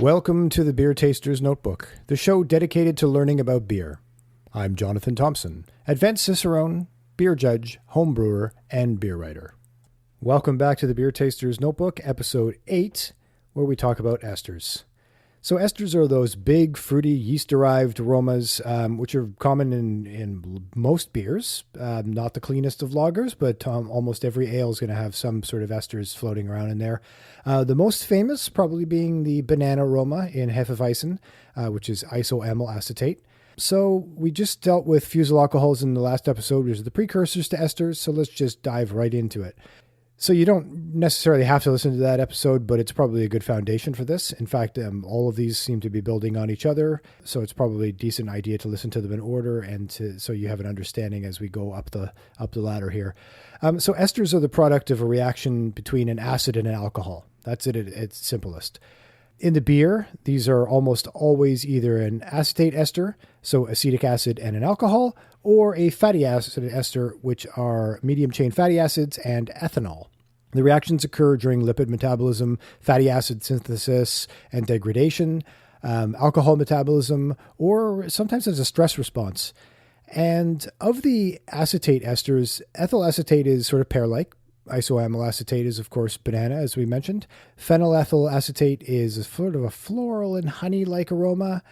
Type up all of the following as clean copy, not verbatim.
Welcome to the Beer Taster's Notebook, the show dedicated to learning about beer. I'm Jonathan Thompson, advanced cicerone, beer judge, home brewer, and beer writer. Welcome back to the Beer Taster's Notebook, episode 8, where we talk about esters. So esters are those big, fruity, yeast-derived aromas, which are common in most beers. Not the cleanest of lagers, but almost every ale is going to have some sort of esters floating around in there. The most famous probably being the banana aroma in Hefeweizen, which is isoamyl acetate. So we just dealt with fusel alcohols in the last episode, which are the precursors to esters, so let's just dive right into it. So you don't necessarily have to listen to that episode, but it's probably a good foundation for this. In fact, all of these seem to be building on each other, so it's probably a decent idea to listen to them in order and so you have an understanding as we go up the ladder here. So esters are the product of a reaction between an acid and an alcohol. That's it at its simplest. In the beer, these are almost always either an acetate ester, so acetic acid and an alcohol, or a fatty acid ester, which are medium chain fatty acids and ethanol. The reactions occur during lipid metabolism, fatty acid synthesis and degradation, alcohol metabolism, or sometimes as a stress response. And of the acetate esters, ethyl acetate is sort of pear-like. Isoamyl acetate is, of course, banana, as we mentioned. Phenylethyl acetate is a sort of a floral and honey-like aroma.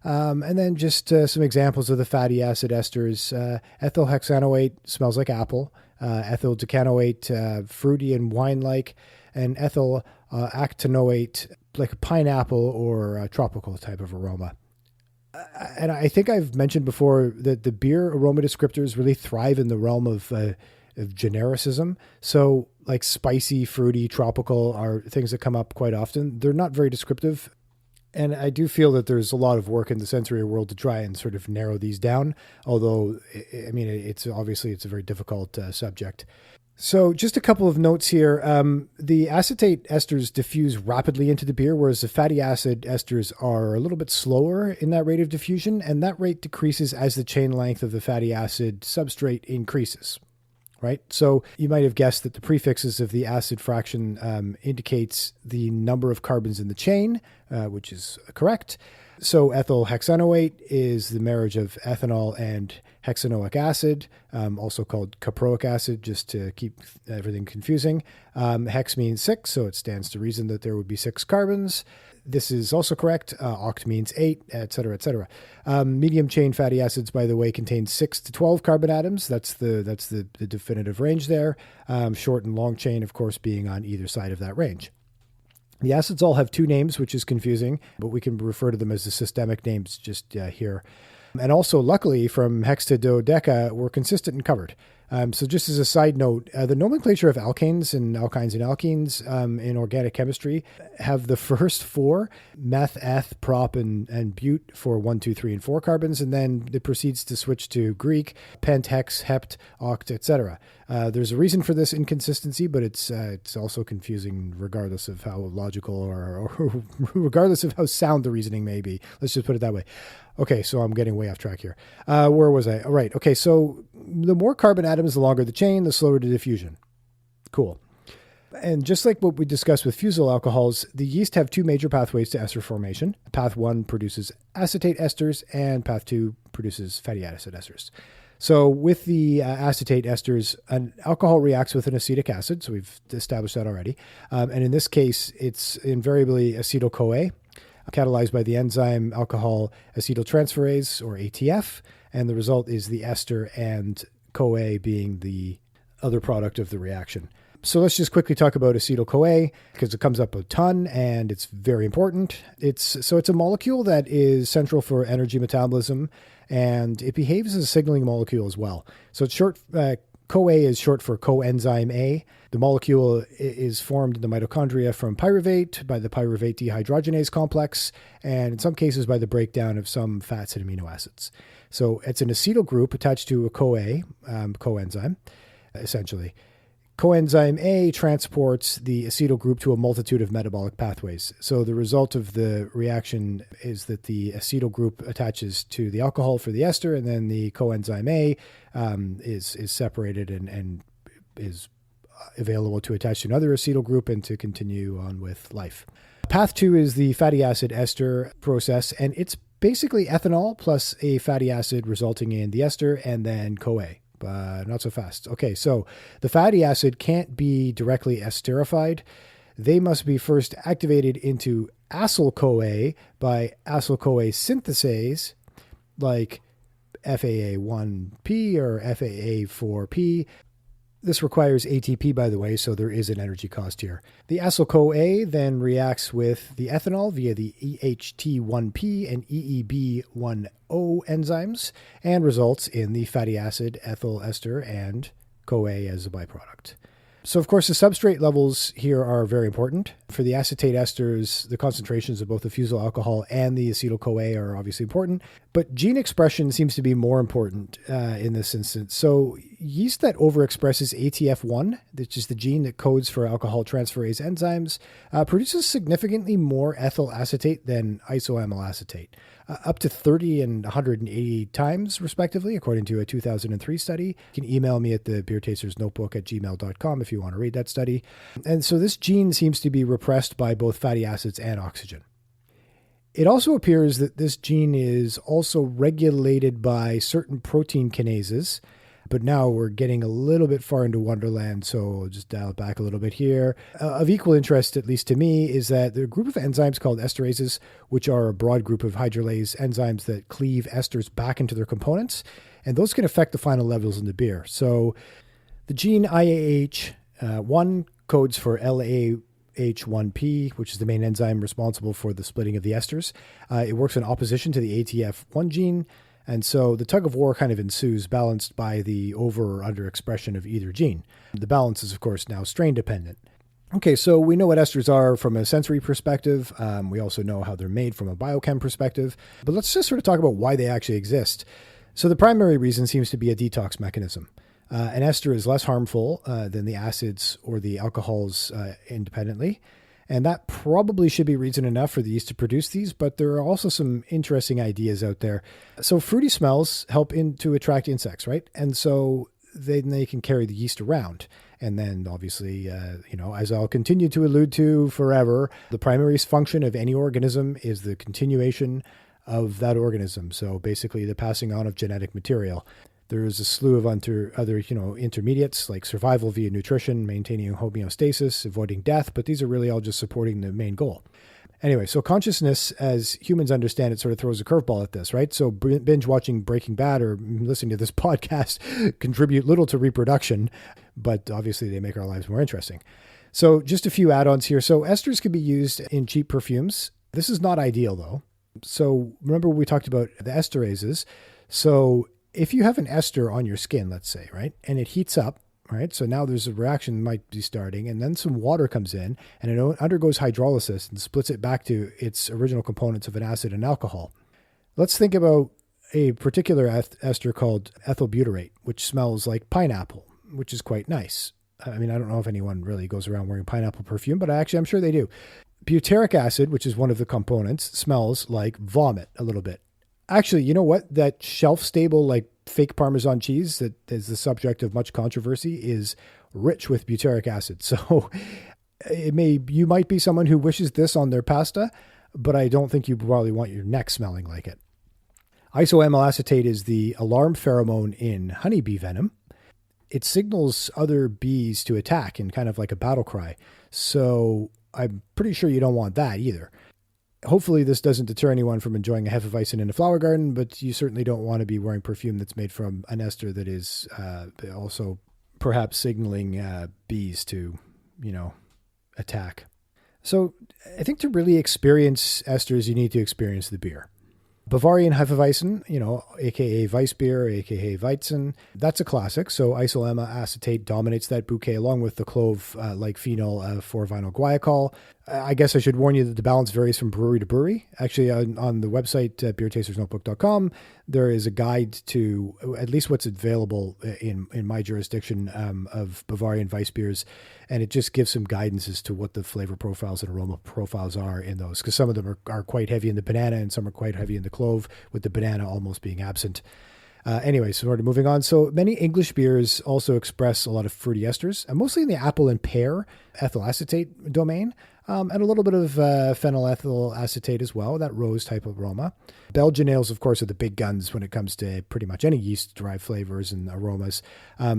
And then just some examples of the fatty acid esters. Ethyl hexanoate smells like apple. Ethyl decanoate, fruity and wine-like. And ethyl actinoate, like a pineapple or a tropical type of aroma. And I think I've mentioned before that the beer aroma descriptors really thrive in the realm of genericism. So like spicy, fruity, tropical are things that come up quite often. They're not very descriptive. And I do feel that there's a lot of work in the sensory world to try and sort of narrow these down. Although, I mean, it's a very difficult subject. So just a couple of notes here. The acetate esters diffuse rapidly into the beer, whereas the fatty acid esters are a little bit slower in that rate of diffusion. And that rate decreases as the chain length of the fatty acid substrate increases. Right. So you might have guessed that the prefixes of the acid fraction indicates the number of carbons in the chain, which is correct. So ethyl hexanoate is the marriage of ethanol and hexanoic acid, also called caproic acid, just to keep everything confusing. Hex means 6, so it stands to reason that there would be 6 carbons. This is also correct. Oct means 8, et cetera, et cetera. Medium chain fatty acids, by the way, contain 6 to 12 carbon atoms. That's the definitive range there. Short and long chain, of course, being on either side of that range. The acids all have 2 names, which is confusing, but we can refer to them as the systemic names just here. And also, luckily, from hex to dodeca, we're consistent and covered. So just as a side note, the nomenclature of alkanes and alkenes in organic chemistry have the first 4, meth, eth, prop, and bute for 1, 2, 3, and 4 carbons, and then it proceeds to switch to Greek, pent, hex, hept, oct, etc. There's a reason for this inconsistency, but it's also confusing regardless of how logical or regardless of how sound the reasoning may be. Let's just put it that way. Okay, so I'm getting way off track here. Where was I? All right. Okay, so the more carbon atoms, the longer the chain, the slower the diffusion. Cool. And just like what we discussed with fusel alcohols, the yeast have 2 major pathways to ester formation. Path 1 produces acetate esters, and path 2 produces fatty acid esters. So with the acetate esters, an alcohol reacts with an acetic acid. So we've established that already. And in this case, it's invariably acetyl-CoA, catalyzed by the enzyme alcohol acetyltransferase, or ATF, and the result is the ester, and CoA being the other product of the reaction. So let's just quickly talk about acetyl-CoA, because it comes up a ton and it's very important. It's a molecule that is central for energy metabolism, and it behaves as a signaling molecule as well. So it's short. CoA is short for coenzyme A. The molecule is formed in the mitochondria from pyruvate by the pyruvate dehydrogenase complex, and in some cases by the breakdown of some fats and amino acids. So it's an acetyl group attached to a CoA coenzyme, essentially. Coenzyme A transports the acetyl group to a multitude of metabolic pathways. So the result of the reaction is that the acetyl group attaches to the alcohol for the ester, and then the coenzyme A is separated and is available to attach to another acetyl group and to continue on with life. Path 2 is the fatty acid ester process, and it's basically ethanol plus a fatty acid resulting in the ester and then CoA. But not so fast. Okay, so the fatty acid can't be directly esterified. They must be first activated into acyl-CoA by acyl-CoA synthesase, like FAA1P or FAA4P. This requires ATP, by the way, so there is an energy cost here. The acyl-CoA then reacts with the ethanol via the EHT1P and EEB10 enzymes and results in the fatty acid, ethyl ester, and CoA as a byproduct. So, of course, the substrate levels here are very important. For the acetate esters, the concentrations of both the fusel alcohol and the acetyl-CoA are obviously important, but gene expression seems to be more important in this instance. So, yeast that overexpresses ATF1, which is the gene that codes for alcohol transferase enzymes, produces significantly more ethyl acetate than isoamyl acetate, up to 30 and 180 times, respectively, according to a 2003 study. You can email me at the beertastersnotebook@gmail.com if you want to read that study. And so this gene seems to be repressed by both fatty acids and oxygen. It also appears that this gene is also regulated by certain protein kinases, but now we're getting a little bit far into Wonderland, so I'll just dial it back a little bit here. Of equal interest, at least to me, is that there are a group of enzymes called esterases, which are a broad group of hydrolase enzymes that cleave esters back into their components, and those can affect the final levels in the beer. So the gene IAH1 codes for LAH1P, which is the main enzyme responsible for the splitting of the esters. It works in opposition to the ATF1 gene, and so the tug of war kind of ensues, balanced by the over or under expression of either gene. The balance is, of course, now strain dependent. Okay, so we know what esters are from a sensory perspective. We also know how they're made from a biochem perspective. But let's just sort of talk about why they actually exist. So the primary reason seems to be a detox mechanism. An ester is less harmful than the acids or the alcohols independently. And that probably should be reason enough for the yeast to produce these, but there are also some interesting ideas out there. So fruity smells help to attract insects, right? And so they can carry the yeast around. And then obviously, as I'll continue to allude to forever, the primary function of any organism is the continuation of that organism. So basically the passing on of genetic material. There's a slew of other intermediates like survival via nutrition, maintaining homeostasis, avoiding death, but these are really all just supporting the main goal. Anyway, so consciousness, as humans understand it, sort of throws a curveball at this, right? So binge watching Breaking Bad or listening to this podcast contribute little to reproduction, but obviously they make our lives more interesting. So just a few add-ons here. So esters can be used in cheap perfumes. This is not ideal though. So remember we talked about the esterases. So if you have an ester on your skin, let's say, right, and it heats up, right, so now there's a reaction might be starting, and then some water comes in, and it undergoes hydrolysis and splits it back to its original components of an acid and alcohol. Let's think about a particular ester called ethyl butyrate, which smells like pineapple, which is quite nice. I mean, I don't know if anyone really goes around wearing pineapple perfume, but I'm sure they do. Butyric acid, which is one of the components, smells like vomit a little bit. Actually, you know what? That shelf-stable, like fake Parmesan cheese that is the subject of much controversy is rich with butyric acid. So you might be someone who wishes this on their pasta, but I don't think you probably want your neck smelling like it. Isoamyl acetate is the alarm pheromone in honeybee venom. It signals other bees to attack in kind of like a battle cry. So I'm pretty sure you don't want that either. Hopefully this doesn't deter anyone from enjoying a Hefeweizen in a flower garden, but you certainly don't want to be wearing perfume that's made from an ester that is also perhaps signaling bees to, attack. So I think to really experience esters, you need to experience the beer. Bavarian Hefeweizen, aka Weissbier, aka Weizen, that's a classic. So isoamyl acetate dominates that bouquet along with the clove-like phenol 4-vinyl guaiacol. I guess I should warn you that the balance varies from brewery to brewery. Actually, on the website, beertastersnotebook.com, there is a guide to at least what's available in my jurisdiction of Bavarian Weissbiers, and it just gives some guidance as to what the flavor profiles and aroma profiles are in those, because some of them are quite heavy in the banana and some are quite heavy in the clove, with the banana almost being absent. Anyway, so sort of moving on. So many English beers also express a lot of fruity esters, mostly in the apple and pear ethyl acetate domain, and a little bit of phenylethyl acetate as well, that rose type of aroma. Belgian ales, of course, are the big guns when it comes to pretty much any yeast-derived flavors and aromas.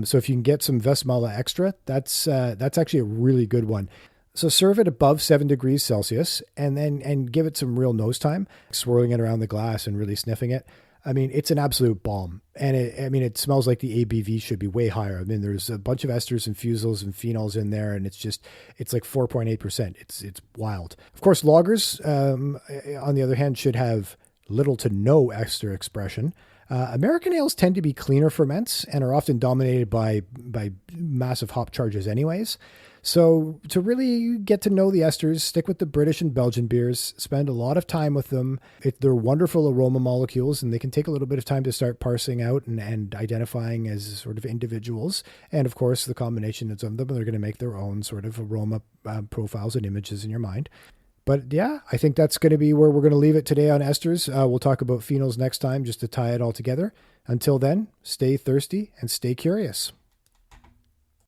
So if you can get some Westmalle Extra, that's actually a really good one. So serve it above 7 degrees Celsius and give it some real nose time, swirling it around the glass and really sniffing it. I mean, it's an absolute bomb. And it smells like the ABV should be way higher. I mean, there's a bunch of esters and fusels and phenols in there, and it's like 4.8%. It's wild. Of course, lagers, on the other hand, should have little to no ester expression. American ales tend to be cleaner ferments and are often dominated by massive hop charges anyways. So to really get to know the esters, stick with the British and Belgian beers, spend a lot of time with them. They're wonderful aroma molecules, and they can take a little bit of time to start parsing out and identifying as sort of individuals. And of course, the combinations of them are going to make their own sort of aroma profiles and images in your mind. But yeah, I think that's going to be where we're going to leave it today on esters. We'll talk about phenols next time just to tie it all together. Until then, stay thirsty and stay curious.